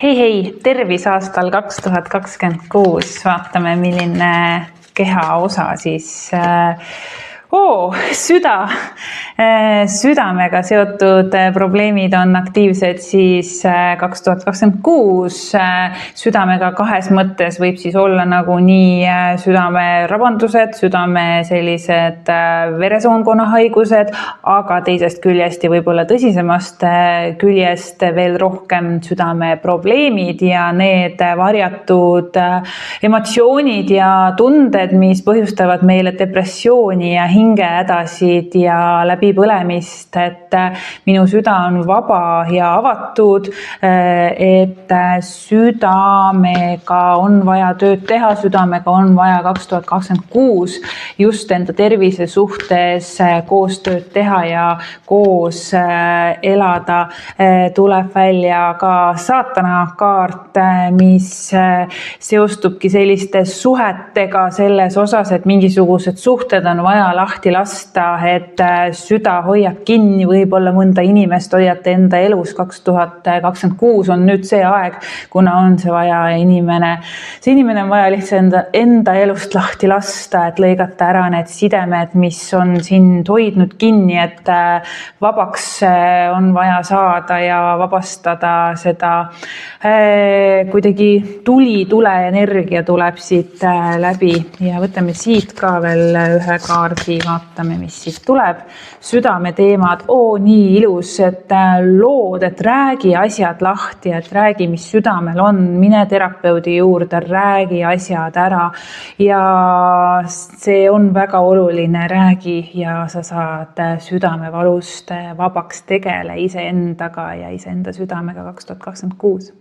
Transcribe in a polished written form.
Hei, tervis aastal 2026. Vaatame, milline kehaosa siis süda. Südamega seotud probleemid on aktiivsed siis 2026. Südamega kahes mõttes võib siis olla nagu nii südame rabandused, südame sellised veresoonkonna haigused, aga teisest küljest ja võib-olla tõsisemast küljest veel rohkem südame probleemid ja need varjatud emotsioonid ja tunded, mis põhjustavad meile depressiooni ja hingehädasid ja läbipõlemist, et minu süda on vaba ja avatud, et südamega on vaja tööd teha, südamega on vaja 2026 just enda tervise suhtes koostööd teha ja koos elada. Tuleb välja ka saatana kaart, mis seostubki selliste suhetega selles osas, et mingisugused suhted on vaja lahti lasta, et süda hoiab kinni, võib-olla mõnda inimest hoiate enda elus. 2026 on nüüd see aeg, kuna on see vaja see inimene on vaja lihtsalt enda elust lahti lasta, et lõigata ära need sidemed, mis on sind hoidnud kinni, et vabaks on vaja saada ja vabastada seda kuidagi tuleenergia tuleb siit läbi ja võtame siit ka veel ühe kaardi, vaatame, mis siit tuleb. Südame teemad, nii ilus, et lood, et räägi asjad lahti, et räägi, mis südamel on, mine terapeudi juurde, räägi asjad ära ja see on väga oluline, räägi ja sa saad südamevalust vabaks, tegele iseendaga ja iseenda südamega 2026.